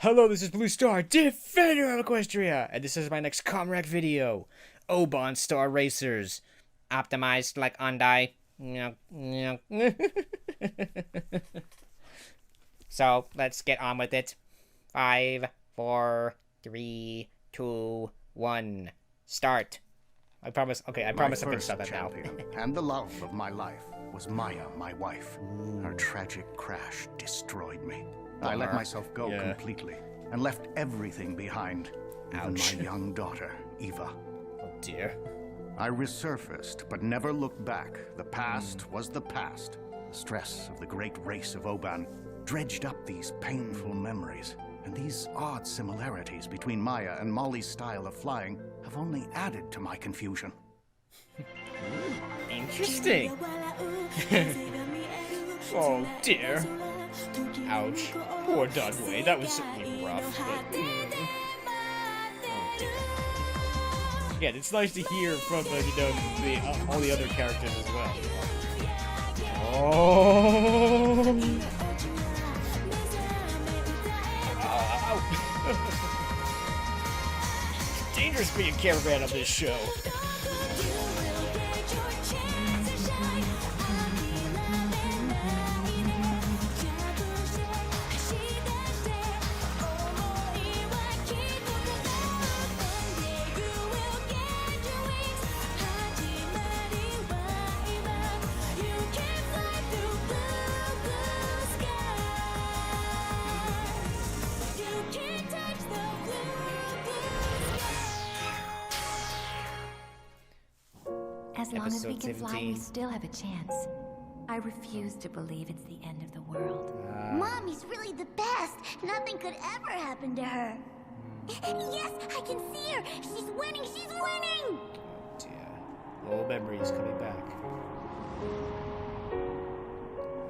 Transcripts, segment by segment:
Hello, this is Blue Star, Defender of Equestria, and this is my next Comrade video. Oban Star Racers. Optimized like Ondai. So, let's get on with it. 5, 4, 3, 2, 1. Start. I promise, okay, I promise I'm gonna stop that now. And the love of my life was Maya, my wife. Her tragic crash destroyed me. I let myself go completely and left everything behind, even my young daughter, Eva. Oh dear. I resurfaced, but never looked back. The past was the past. The stress of the great race of Oban dredged up these painful memories, and these odd similarities between Maya and Molly's style of flying have only added to my confusion. Interesting. Oh dear. Ouch. Poor Dudley. That was certainly rough. But, oh dear. Yeah, it's nice to hear from all the other characters as well. Oh. Dangerous being cameraman on this show. As long as we can fly, 17. we still have a chance. I refuse to believe it's the end of the world. Mommy's really the best. Nothing could ever happen to her. Yes, I can see her. She's winning. She's winning. Oh dear. Old memories coming back.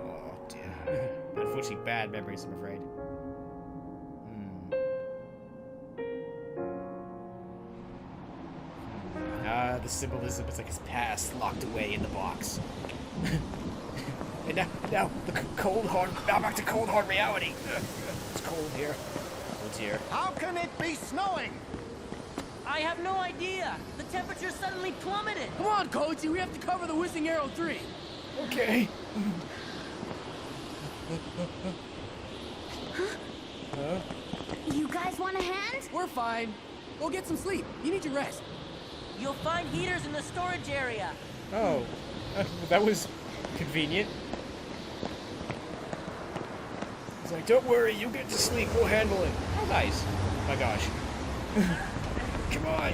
Oh dear. Unfortunately, bad memories, I'm afraid. The symbolism is like his past locked away in the box. And now the cold hard. Now back to cold hard reality. It's cold here. Oh dear. How can it be snowing? I have no idea. The temperature suddenly plummeted. Come on, Coachy, we have to cover the Whizzing Arrow 3. Okay. You guys want a hand? We're fine. Go get some sleep. You need to rest. You'll find heaters in the storage area. Oh, that was convenient. He's like, don't worry, you get to sleep, we'll handle it. Oh, nice. Oh my gosh. Come on.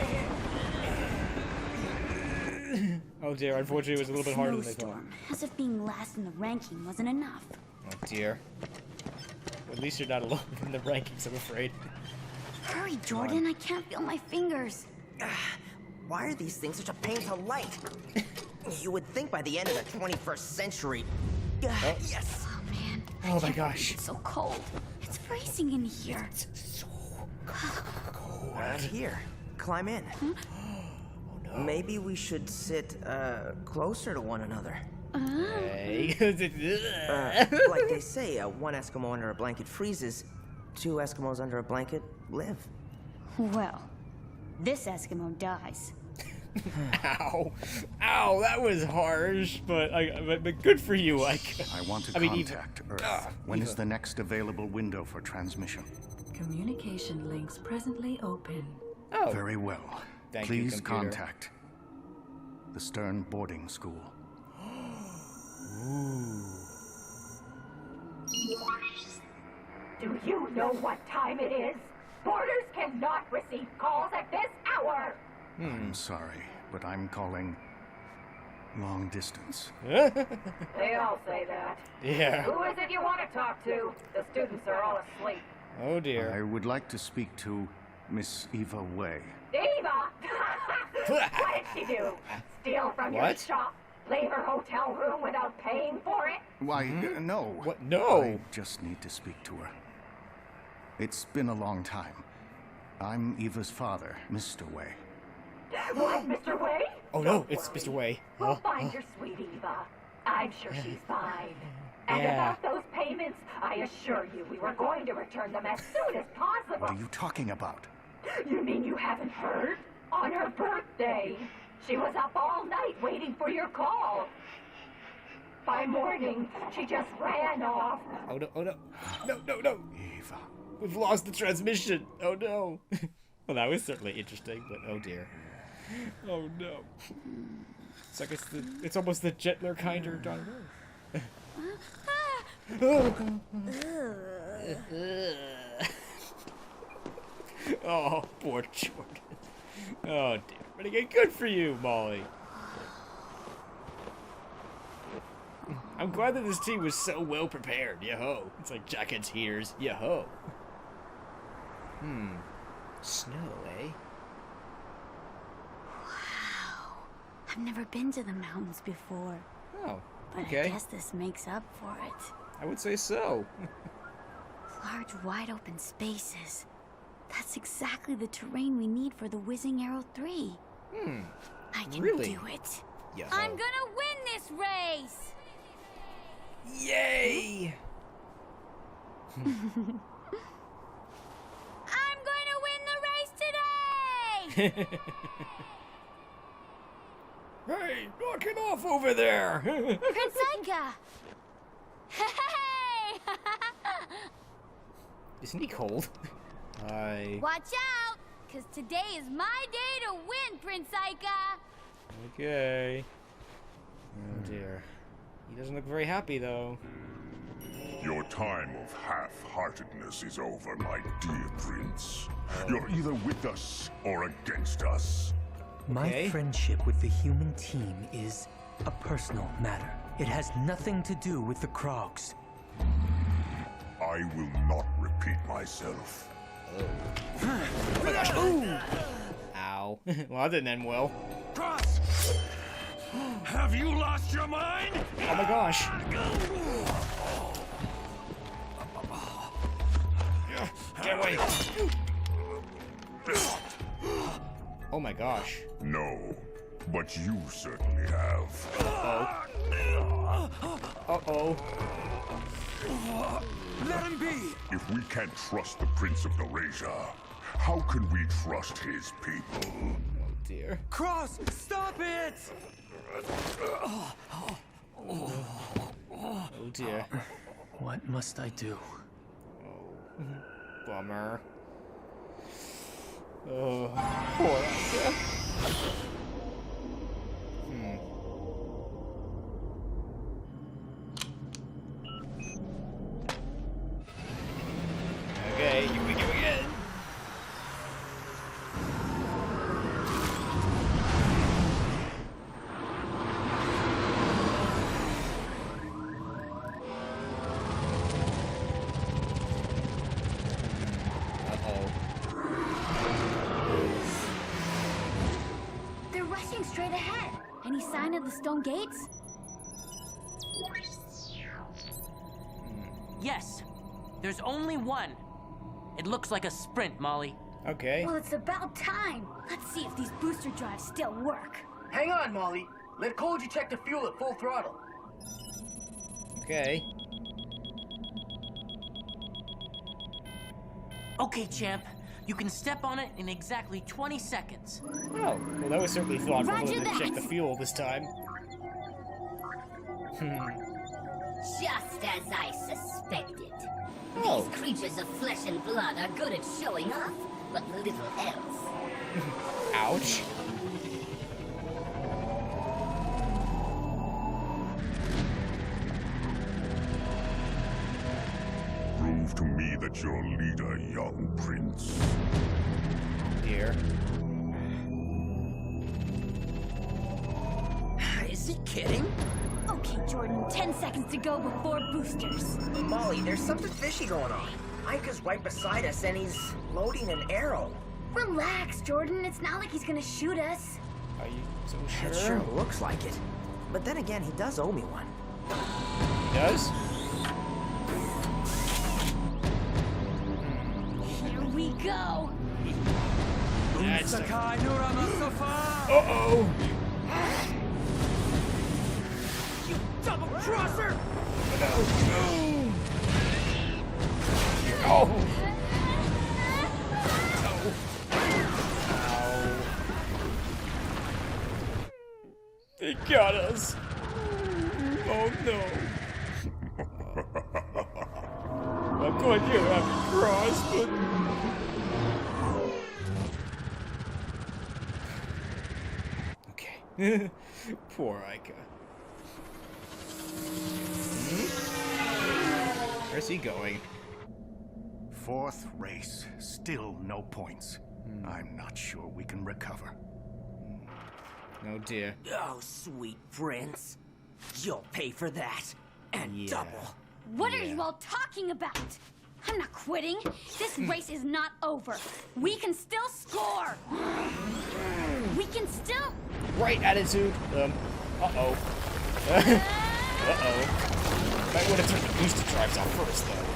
Oh dear, unfortunately it was a little bit harder than I thought. Snowstorm. As if being last in the ranking wasn't enough. Oh dear. Well, at least you're not alone in the rankings, I'm afraid. Hurry, Jordan. I can't feel my fingers. Why are these things such a pain to light? You would think by the end of the 21st century... Yes! Oh, man. Oh my gosh. It's so cold. It's freezing in here. It's so cold. Here, climb in. Oh no. Maybe we should sit, closer to one another. Hey. Like they say, one Eskimo under a blanket freezes, 2 Eskimos under a blanket live. Well, this Eskimo dies. Ow. Ow, that was harsh, but good for you. I want to contact Earth. When is the next available window for transmission? Communication links presently open. Oh. Very well. Thank you, Please computer. contact the Stern Boarding School. Do you know what time it is? Boarders cannot receive calls at this hour. I'm sorry, but I'm calling long distance. They all say that. Yeah. Who is it you want to talk to? The students are all asleep. Oh dear. I would like to speak to Miss Eva Way. Eva! What did she do? Steal from your What? shop? Leave her hotel room without paying for it? Why, no. What? No. I just need to speak to her. It's been a long time. I'm Eva's father, Mr. Way. What, Mr. Way? Oh no, it's Mr. Way. We'll find your sweet Eva. I'm sure she's fine. And Yeah. about those payments, I assure you we were going to return them as soon as What possible. are you talking about? You mean you haven't heard? On her birthday, she was up all night waiting for your call. By morning, she just ran off. Oh no, oh no. No, no, no. Eva. We've lost the transmission. Oh no. Well, that was certainly interesting, but oh dear. Oh no. So I guess it's almost the gentler, kinder Don Oh, poor Jordan. Oh dear. But again, good for you, Molly. I'm glad that this team was so well prepared. Yo-ho. It's like Jack and Tears. Yo-ho. Snow, eh? I've never been to the mountains before, Oh, but okay. I guess this makes up for it. I would say so. Large, wide open spaces. That's exactly the terrain we need for the Whizzing Arrow 3. I can Really? do it. Yo-ho. I'm gonna win this race! Yay! I'm gonna win the race today! Hey, knock it off over there! Princeika! Hey! Isn't he cold? Hi. Watch out! Cause today is my day to win, Princeika! Okay. Oh dear. He doesn't look very happy though. Your time of half-heartedness is over, my dear prince. You're either with us or against us. My Okay. friendship with the human team is a personal matter. It has nothing to do with the Krogs. I will not repeat myself. Oh my gosh. Ooh! Ow. Well, that didn't end well. Cross! Have you lost your mind? Oh my gosh. Get away. Oh my gosh. No, but you certainly have. Uh-oh. Let him be! If we can't trust the Prince of Eurasia, how can we trust his people? Oh dear. Cross, stop it! Oh dear. What must I do? Oh. Bummer. Oh, poor Asuka. Okay, here we go again. They're rushing straight ahead. Any sign of the stone gates? Yes, there's only one. It looks like a sprint, Molly. Okay. Well, it's about time. Let's see if these booster drives still work. Hang on, Molly. Let Koji check the fuel at full throttle. Okay. Okay, champ. You can step on it in exactly 20 seconds. Oh, well, that was certainly thoughtful Roger to that. check the fuel this time. Just as I suspected. Oh. These creatures of flesh and blood are good at showing off, but little else. Ouch. Prove to me that you're leader, young prince. Dear. Is he kidding? Okay, Jordan, 10 seconds to go before boosters. Molly, there's something fishy going on. Ika's right beside us and he's loading an arrow. Relax, Jordan. It's not like he's gonna shoot us. Are you so sure? It sure looks like it. But then again, he does owe me one. He does? Here we go! That's the... Uh-oh! Double crosser! Oh! Oh. Ow. They got us. Oh no. I'm going to have to cross, but... Okay. Poor Aika. Where's he going? Fourth race, still no points. I'm not sure we can recover. Oh dear. Oh, sweet prince. You'll pay for that. And double. What are you all talking about? I'm not quitting. This race is not over. We can still score. We can still... Right attitude. Uh-oh. Uh-oh. Might want to turn the booster drives off first, though.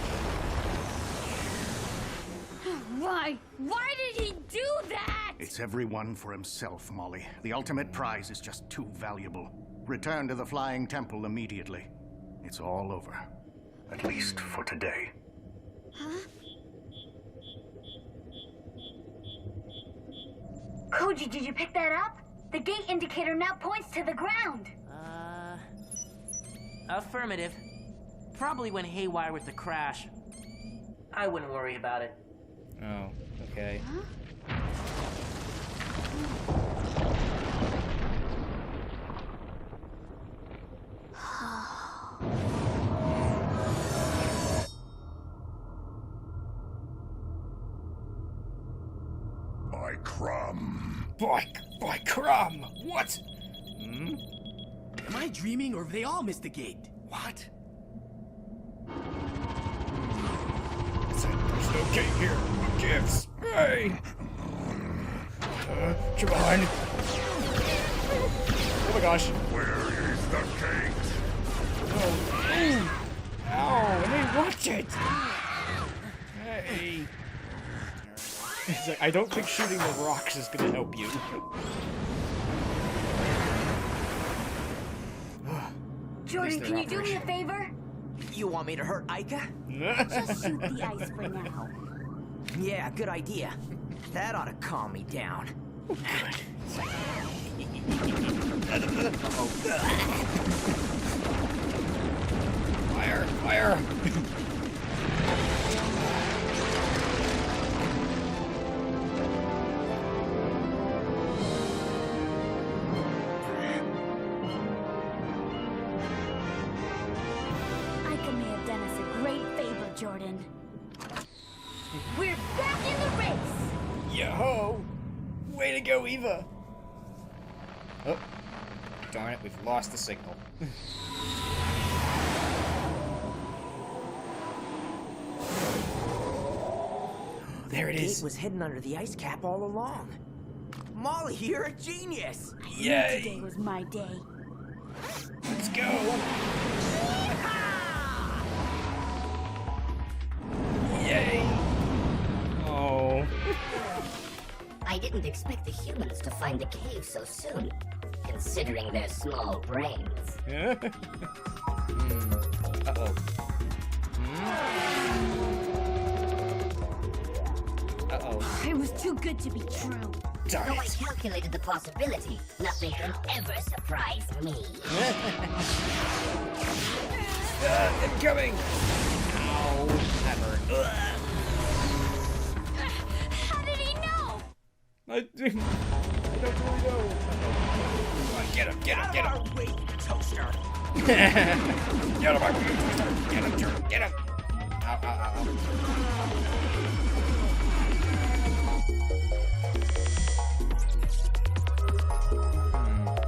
Why? Why did he do that? It's everyone for himself, Molly. The ultimate prize is just too valuable. Return to the Flying Temple immediately. It's all over. At least for today. Huh? Koji, did you pick that up? The gate indicator now points to the ground. Affirmative. Probably went haywire with the crash. I wouldn't worry about it. Oh, okay. By Crumb. By Crumb! What? Hmm? Am I dreaming, or have they all missed the gate? What? There's no gate here. Who gives? Hey! Come on. Oh my gosh. Where is the gate? Oh. Ow! Hey, watch it! Hey. It's like, I don't think shooting the rocks is gonna help you. Jordan, can you do me a favor? You want me to hurt Aika? Just shoot the ice for now. Yeah, good idea. That ought to calm me down. Oh, good. Fire! Fire! Jordan. We're back in the race! Yo-ho! Way to go, Eva! Oh. Darn it, we've lost the signal. There it is. The gate was hidden under the ice cap all along. Molly, you're a genius! Yay! Today was my day. Let's go! Yay! Oh. I didn't expect the humans to find the cave so soon, considering their small brains. Uh-oh. Uh-oh. It was too good to be true. Darn it. Though I calculated the possibility, nothing can ever surprise me. Incoming! Ow. That hurt. How did he know? I don't really know. Come on, get him, get him, get him. Wait, toaster. Get him, toaster. Get him, Jordan, get him. Ow, ow, ow.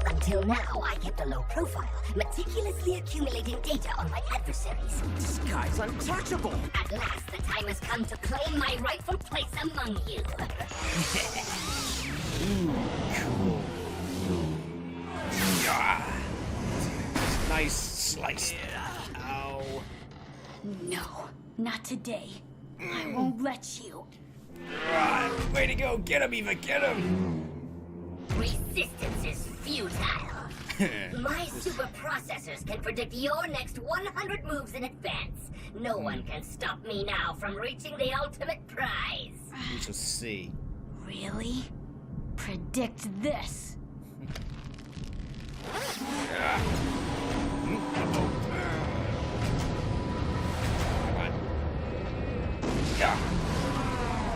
Until now, I kept a low profile, meticulously accumulating data on my adversaries. This guy's untouchable! At last, the time has come to claim my rightful place among you. Cool. Yeah. Nice slice. Ow. No, not today. I won't let you. Way to go. Get him, Eva. Get him. Resistance is futile. My super processors can predict your next 100 moves in advance. No one can stop me now from reaching the ultimate prize. We shall see. Really? Predict this.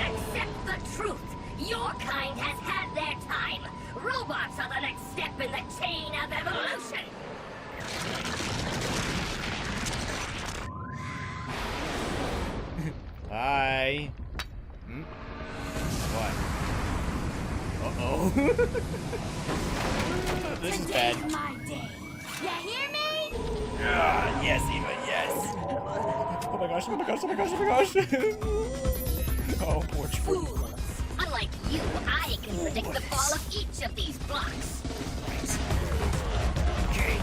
Accept the truth. Your kind has had their time. Robots are the next step in the chain of evolution. Bye. What? Uh-oh. This is bad. Today's my day. You hear me? Yes, Eva, yes. Oh my gosh, oh my gosh, oh my gosh, oh my gosh. Oh, poor tree. Fools. Unlike you, I can predict the fall of each of these blocks. Okay.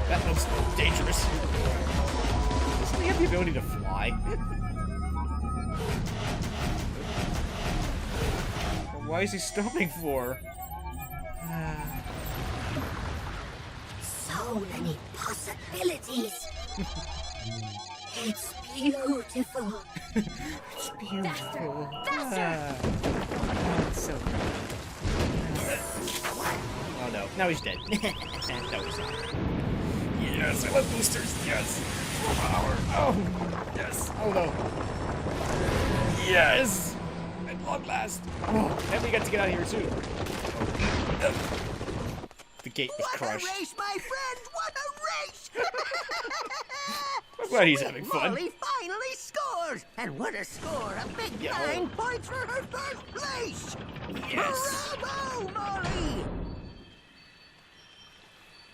That looks dangerous. Doesn't he have the ability to fly? Why is he stopping for? So many possibilities. It's beautiful. It's beautiful. Faster! So. Oh no, now he's dead. No, he's not. Yes, I love boosters. Yes. More power. Oh, yes. Oh no. Yes. At long last. Oh, and we got to get out of here too. Oh. The gate was crushed. What a race, my friends! What a race! I'm glad he's having fun. Molly finally scores! And what a score! A big 9 points for her first place! Yes. Bravo, Molly!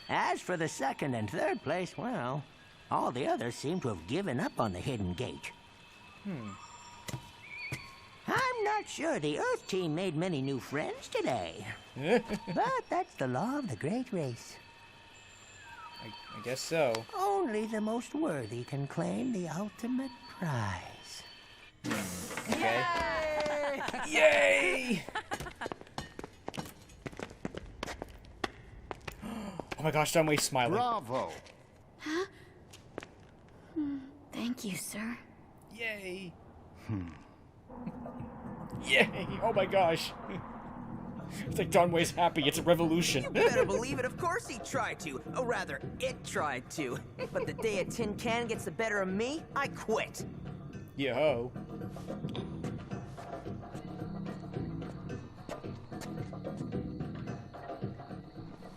As for the second and third place, well, all the others seem to have given up on the hidden gate. I'm not sure the Earth team made many new friends today. But that's the law of the great race. I guess so. Only the most worthy can claim the ultimate prize. Okay. Yay! Oh my gosh, Dunway's smiling. Bravo! Huh? Thank you, sir. Yay! Yay! Oh my gosh! It's like Dunway's happy. It's a revolution. You better believe it. Of course he tried to. Or rather, it tried to. But the day a tin can gets the better of me, I quit. Yo.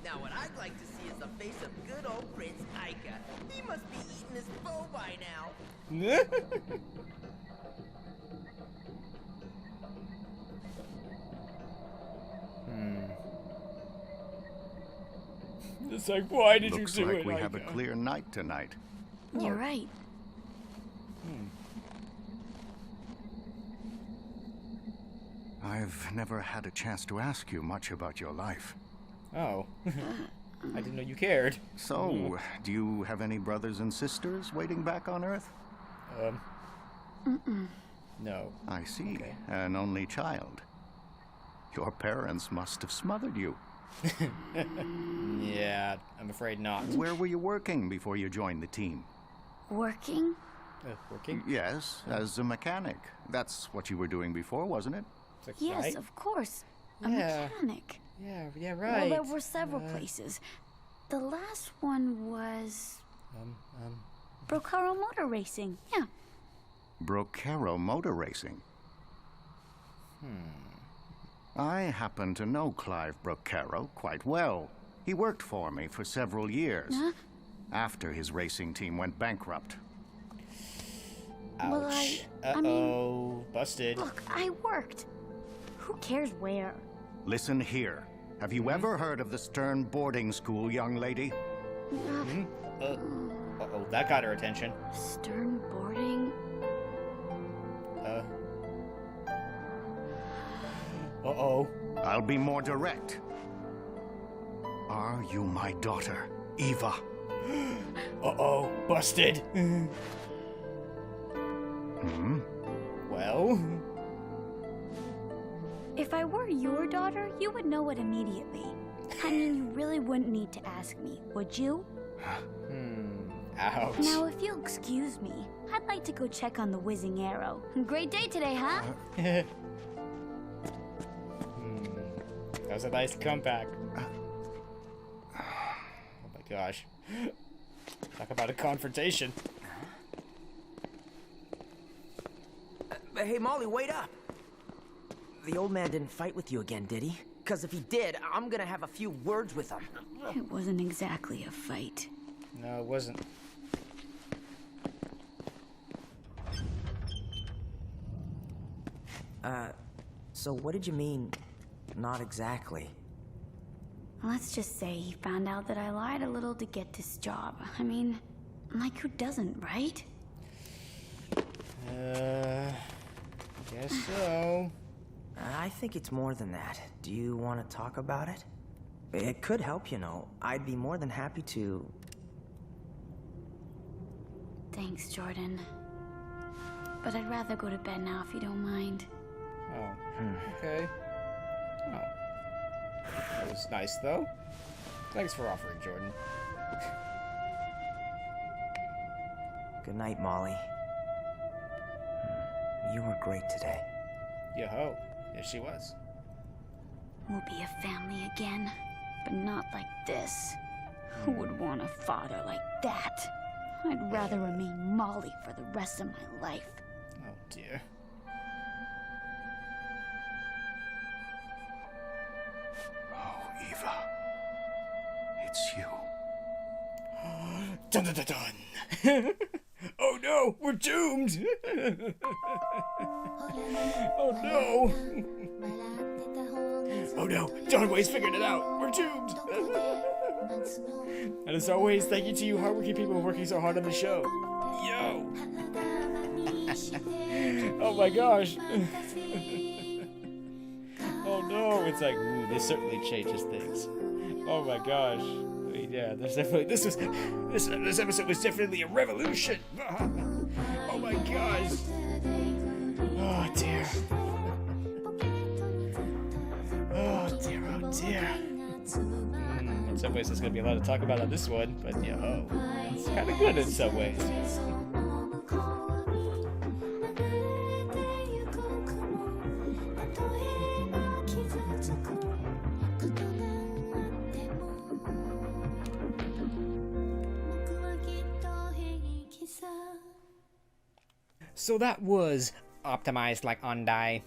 Now what I'd like to see is the face of good old Prince Ica. He must be eating his bow by now. It's like, why did Looks you do like it? we have a clear night tonight. You're right. I've never had a chance to ask you much about your life. Oh. I didn't know you cared. So, do you have any brothers and sisters waiting back on Earth? No. I see. An only child. Your parents must have smothered you. Yeah, I'm afraid not. Where were you working before you joined the team? Working? Working? Yes, as a mechanic. That's what you were doing before, wasn't it? Yes, right? of course. A Yeah. mechanic. Yeah, right. Well, there were several places. The last one was... Brocaro Motor Racing. Yeah. Brocaro Motor Racing. I happen to know Clive Brocaro quite well. He worked for me for several years. After his racing team went bankrupt. Ouch. Well, I mean, busted. Look, I worked. Who cares where? Listen here. Have you ever heard of the Stern boarding school, young lady? Uh-oh, that got her attention. Stern boarding? Uh-oh. I'll be more direct. Are you my daughter, Eva? Uh-oh, busted. Well? If I were your daughter, you would know it immediately. I mean, you really wouldn't need to ask me, would you? Ouch. Now, if you'll excuse me, I'd like to go check on the whizzing arrow. Great day today, huh? That was a nice comeback. Oh my gosh. Talk about a confrontation. Hey, Molly, wait up! The old man didn't fight with you again, did he? Because if he did, I'm gonna have a few words with him. It wasn't exactly a fight. No, it wasn't. So what did you mean, not exactly? Let's just say he found out that I lied a little to get this job. I mean, like who doesn't, right? Guess so. I think it's more than that. Do you want to talk about it? It could help, you know. I'd be more than happy to... Thanks, Jordan. But I'd rather go to bed now if you don't mind. Oh, okay. Oh. That was nice, though. Thanks for offering, Jordan. Good night, Molly. You were great today. Yo-ho. Yes, she was. We'll be a family again, but not like this. Who would want a father like that? I'd rather remain Molly for the rest of my life. Oh, dear. Oh, Eva. It's you. Dun dun dun dun! Oh no, we're doomed! Oh no! Oh no, Donway's figured it out! We're doomed! And as always, thank you to you hardworking people working so hard on the show. Yo! Oh my gosh! Oh no, it's like, ooh, this certainly changes things. Oh my gosh. Yeah, there's definitely this episode was definitely a revolution. Oh my gosh. Oh dear. Oh dear, oh dear. In some ways there's gonna be a lot to talk about on this one, but yeah, oh, it's kinda good in some ways. So that was optimized like Ondai.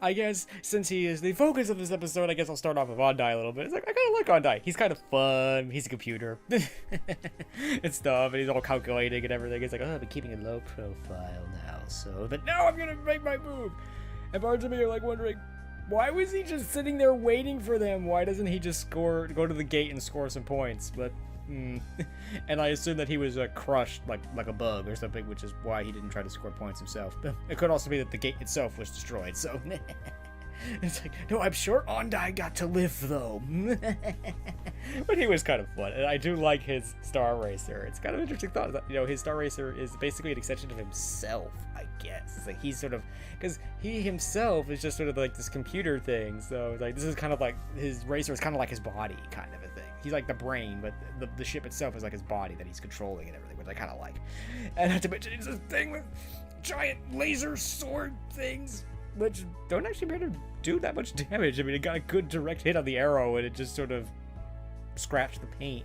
I guess since he is the focus of this episode, I guess I'll start off with Ondai a little bit. It's like, I kind of like Ondai. He's kind of fun. He's a computer and stuff, and he's all calculating and everything. It's like, oh, I've been keeping a low profile now, so... But now I'm gonna make my move! And parts of me are like wondering, why was he just sitting there waiting for them? Why doesn't he just go to the gate and score some points? But... And I assume that he was crushed like a bug or something, which is why he didn't try to score points himself. But it could also be that the gate itself was destroyed, so... It's like, no, I'm sure Ondai got to live, though. But he was kind of fun, and I do like his Star Racer. It's kind of an interesting thought. You know, his Star Racer is basically an extension of himself, I guess. It's like he's sort of... Because he himself is just sort of like this computer thing, so it's like, this is kind of like... His racer is kind of like his body, kind of a thing. He's like the brain, but the ship itself is like his body that he's controlling and everything, which I kind of like. And not to mention, it's this thing with giant laser sword things, which don't actually appear to do that much damage. I mean, it got a good direct hit on the arrow, and it just sort of scratched the paint,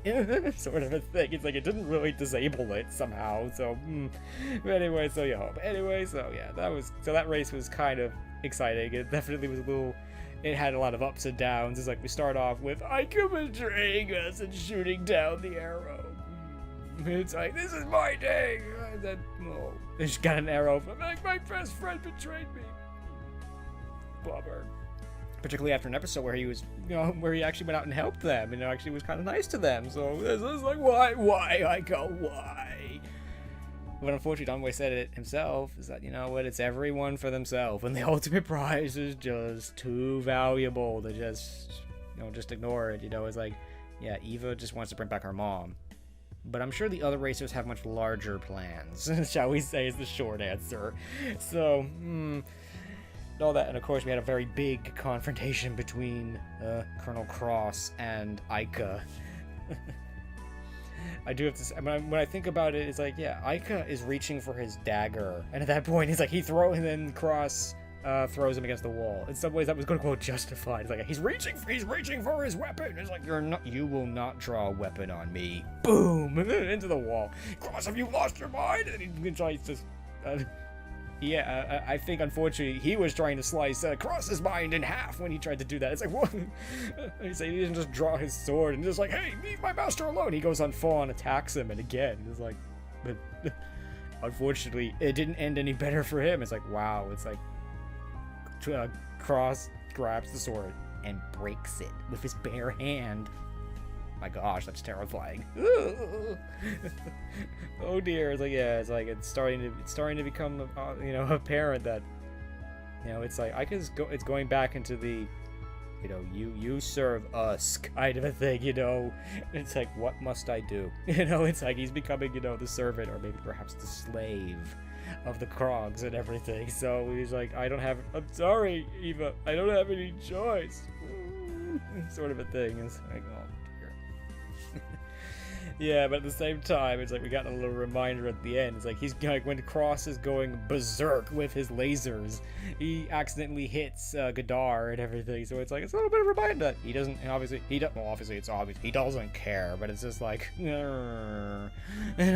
sort of a thing. It's like it didn't really disable it somehow. So, but anyway, so yeah. But anyway, so yeah, that race was kind of exciting. It definitely was a little. It had a lot of ups and downs. It's like we start off with Aika betraying us and shooting down the arrow. It's like, this is my day. And then, oh, she got an arrow from like, my best friend betrayed me. Bummer. Particularly after an episode where he was, where he actually went out and helped them and actually was kind of nice to them. So this is like, why, Aika, why? But unfortunately, Donway said it himself, is that, you know what, it's everyone for themselves, and the ultimate prize is just too valuable to just just ignore it. It's like, yeah, Eva just wants to bring back her mom. But I'm sure the other racers have much larger plans, shall we say, is the short answer. So, all that, and of course we had a very big confrontation between Colonel Cross and Aika. I do have to say, when I think about it, it's like, yeah, Aika is reaching for his dagger, and at that point, it's like and then Cross throws him against the wall. In some ways, that was quote unquote justified. It's like he's reaching for his weapon. It's like you will not draw a weapon on me. Boom, into the wall. Cross, have you lost your mind? And he tries to. I think unfortunately he was trying to slice Cross's mind in half when he tried to do that. It's like, what? He didn't just draw his sword and just like, hey, leave my master alone. He goes on full on, attacks him, and again, it's like, but unfortunately, it didn't end any better for him. It's like, wow, it's like, Cross grabs the sword and breaks it with his bare hand. My gosh, that's terrifying. Oh dear. It's like, yeah, it's starting to become apparent that it's like it's going back into the you serve us kind of a thing. It's like, what must I do? It's like he's becoming the servant, or maybe perhaps the slave of the Krogs and everything. So he's like, I'm sorry, Eva, I don't have any choice. Sort of a thing. It's like, oh dear. Yeah, but at the same time, it's like we got a little reminder at the end. It's like he's like, when Cross is going berserk with his lasers, he accidentally hits Gadar and everything. So it's like, it's a little bit of a reminder that he doesn't, obviously it's obvious he doesn't care, but it's just like, and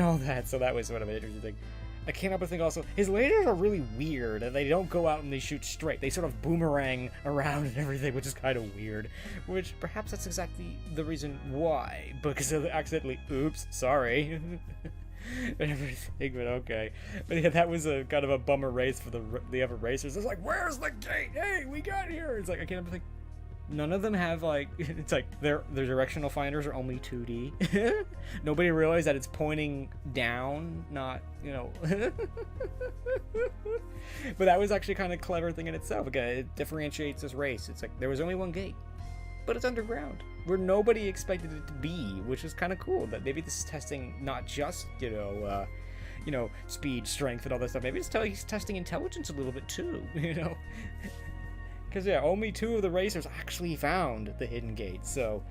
all that. So that was sort of an interesting thing. I came up with a thing also, his lasers are really weird, and they don't go out and they shoot straight. They sort of boomerang around and everything, which is kind of weird. Which, perhaps that's exactly the reason why. Because of the accidentally, oops, sorry. And everything, but okay. But yeah, that was a kind of a bummer race for the other racers. It's like, where's the gate? Hey, we got here! It's like, I came up with like, none of them have, like, it's like, their directional finders are only 2D. Nobody realized that it's pointing down, not, But that was actually kind of a clever thing in itself. Again, it differentiates this race. It's like, there was only one gate, but it's underground, where nobody expected it to be, which is kind of cool. That maybe this is testing not just, speed, strength, and all that stuff. Maybe he's testing intelligence a little bit too, Because, yeah, only 2 of the racers actually found the hidden gate, so...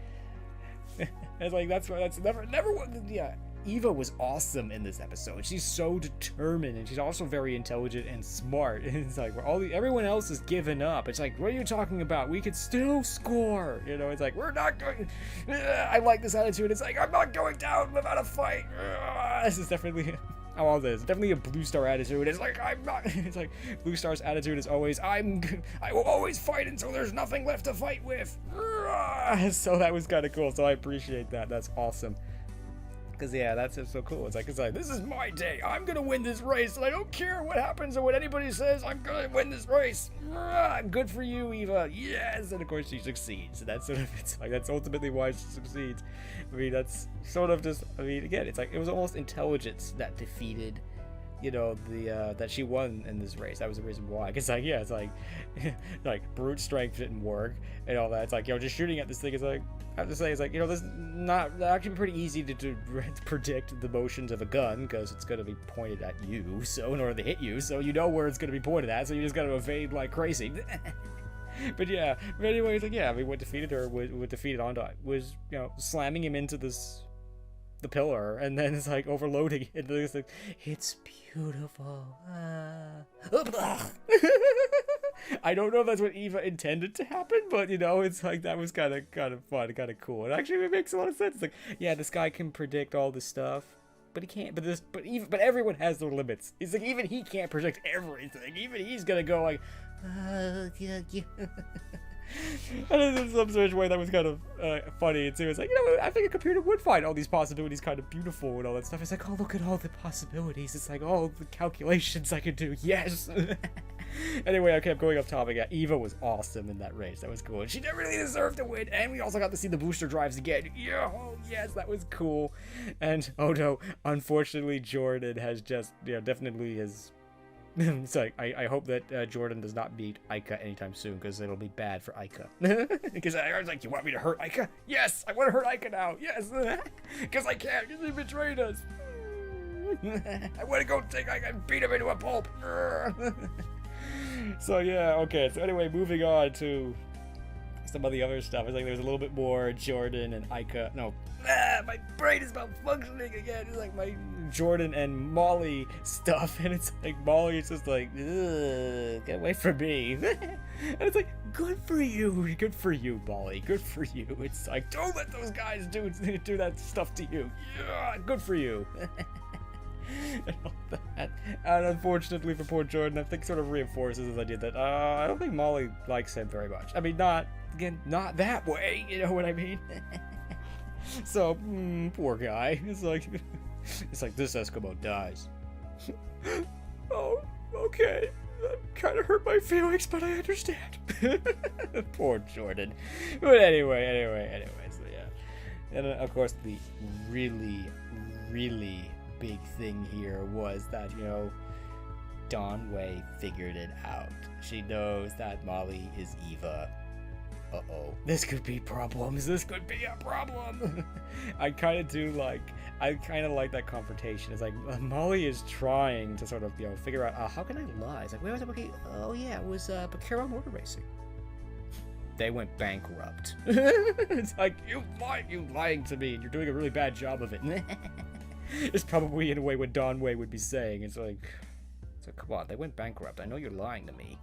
it's like, that's never... Yeah, Eva was awesome in this episode. She's so determined, and she's also very intelligent and smart. And it's like, everyone else is giving up. It's like, what are you talking about? We could still score! It's like, we're not going... I like this attitude. It's like, I'm not going down without a fight! This is definitely... All this definitely a Blue Star attitude. It's like, I'm not. It's like Blue Star's attitude is always, I will always fight until there's nothing left to fight with. So that was kind of cool. So I appreciate that. That's awesome. Because yeah, that's just so cool. It's like this is my day. I'm gonna win this race, and I don't care what happens or what anybody says. I'm gonna win this race. Good for you, Eva. Yes, and of course she succeeds. That's sort of, it's like, that's ultimately why she succeeds. I mean, that's sort of just, again, it's like, it was almost intelligence that defeated, that she won in this race. That was the reason why. Because, like, yeah, it's like, like, brute strength didn't work and all that. It's like, just shooting at this thing is like, I have to say, it's like, this not actually pretty easy to predict the motions of a gun, because it's going to be pointed at you, so in order to hit you, so you know where it's going to be pointed at, so you just got to evade like crazy. But yeah, but anyway, it's like, yeah, I mean, what defeated her, what defeated Ondai was, slamming him into the pillar, and then it's like overloading it. And it's like, it's beautiful. I don't know if that's what Eva intended to happen, but it's like, that was kind of fun, kind of cool. And actually, it makes a lot of sense. It's like, yeah, this guy can predict all this stuff, but he can't. But everyone has their limits. It's like, even he can't predict everything. Even he's gonna go like, yeah. And in some sort of way, that was kind of funny too. It's like, I think a computer would find all these possibilities kind of beautiful and all that stuff. It's like, oh, look at all the possibilities. It's like, all the calculations I could do. Yes. Anyway, I kept going off topic. Yeah, Eva was awesome in that race. That was cool. And she really deserved to win. And we also got to see the booster drives again. Yeah, oh, yes, that was cool. And, oh no, unfortunately, Jordan has just, definitely has It's like, I hope that Jordan does not beat Aika anytime soon, because it'll be bad for Aika. Because I was like, you want me to hurt Aika? Yes, I want to hurt Aika now. Yes, because I can't, because he betrayed us. I want to go take Aika and beat him into a pulp. So yeah, okay. So anyway, moving on to some of the other stuff. It's like there's a little bit more Jordan and Aika. No, my brain is malfunctioning again. It's like my Jordan and Molly stuff, and it's like Molly is just like, ugh, get away from me. And it's like, good for you, Molly, good for you. It's like, don't let those guys do that stuff to you. Yeah, good for you. And all that. And unfortunately for poor Jordan, I think sort of reinforces this idea that I don't think Molly likes him very much. I mean, not that way, you know what I mean? So, poor guy. It's like this Eskimo dies. Oh, okay. That kind of hurt my feelings, but I understand. Poor Jordan. But anyway, so yeah. And of course, the really, really big thing here was that, you know, Dawn Wei figured it out. She knows that Molly is Eva. Uh-oh. This could be problems. This could be a problem. I kind of like that confrontation. It's like Molly is trying to sort of, you know, figure out, how can I lie? It's like, where was it? Okay, oh yeah, it was Bakura Motor Racing. They went bankrupt. It's like, you lying to me, and you're doing a really bad job of it. It's probably in a way what Dawn Wei would be saying. It's like, come on, they went bankrupt. I know you're lying to me.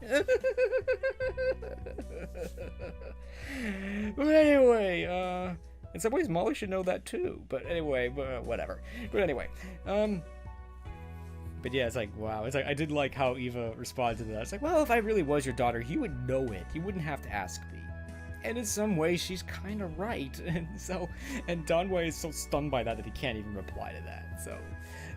But anyway, in some ways Molly should know that too. But anyway, whatever. But anyway, but yeah, it's like, wow. It's like, I did like how Eva responded to that. It's like, well, if I really was your daughter, you would know it. You wouldn't have to ask me. And in some ways, she's kind of right. And Dawn Wei is so stunned by that he can't even reply to that. So,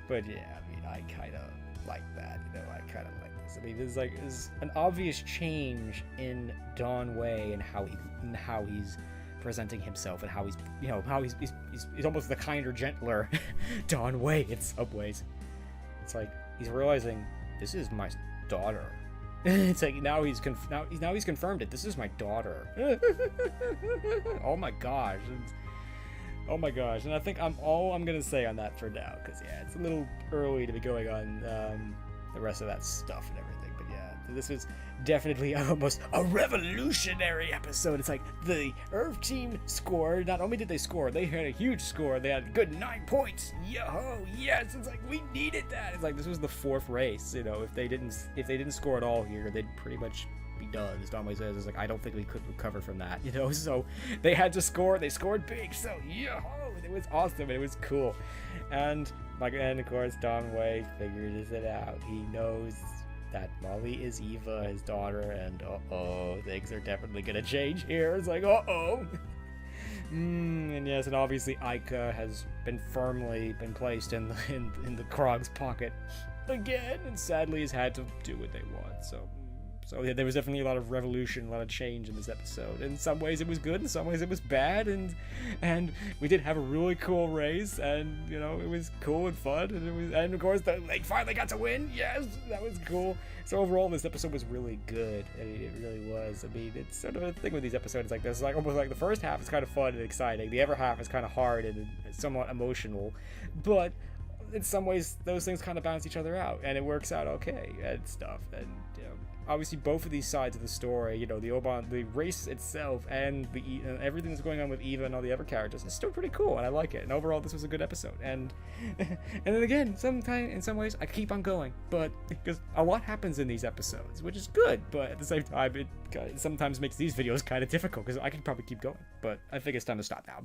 but yeah, I mean, I kind of like that. You know, I kind of like this. I mean, there's an obvious change in Dawn Wei and how he's presenting himself, and how he's, you know, how he's almost the kinder, gentler Dawn Wei in some ways. It's like he's realizing, this is my daughter. It's like now he's confirmed it. This is my daughter. Oh my gosh. And I think I'm gonna say on that for now, because yeah, it's a little early to be going on the rest of that stuff and everything. But yeah, this was definitely almost a revolutionary episode. It's like the Earth team scored. Not only did they score, they had a huge score. They had a good 9 points. Yo, yes! It's like we needed that. It's like this was the 4th race. You know, if they didn't score at all here, they'd pretty much be done. As Don says, it's like, I don't think we could recover from that. You know, so they had to score. They scored big. So yo, it was awesome and it was cool. And of course, Don Wei figures it out. He knows that Molly is Eva, his daughter, and things are definitely gonna change here. It's like, and yes, and obviously Aika has been firmly placed in the Krog's pocket again, and sadly has had to do what they want. So yeah, there was definitely a lot of revolution, a lot of change in this episode. In some ways it was good, in some ways it was bad, and we did have a really cool race, and you know, it was cool and fun, and of course they finally got to win. Yes, that was cool. So overall, this episode was really good. I mean, it really was. I mean, it's sort of a thing with these episodes like this. Like almost like the first half is kind of fun and exciting. The other half is kind of hard and somewhat emotional, but in some ways those things kind of balance each other out, and it works out okay and stuff. And you know, obviously both of these sides of the story, you know, the race itself and everything that's going on with Eva and all the other characters, is still pretty cool, and I like it. And overall, this was a good episode. And then again, in some ways, I keep on going, but because a lot happens in these episodes, which is good. But at the same time, it sometimes makes these videos kind of difficult because I could probably keep going. But I think it's time to stop now.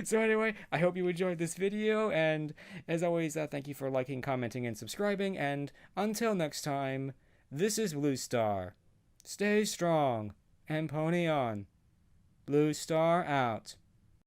So anyway, I hope you enjoyed this video, and as always, thank you for liking, commenting, and subscribing, and until next time, this is Blue Star. Stay strong, and pony on. Blue Star out.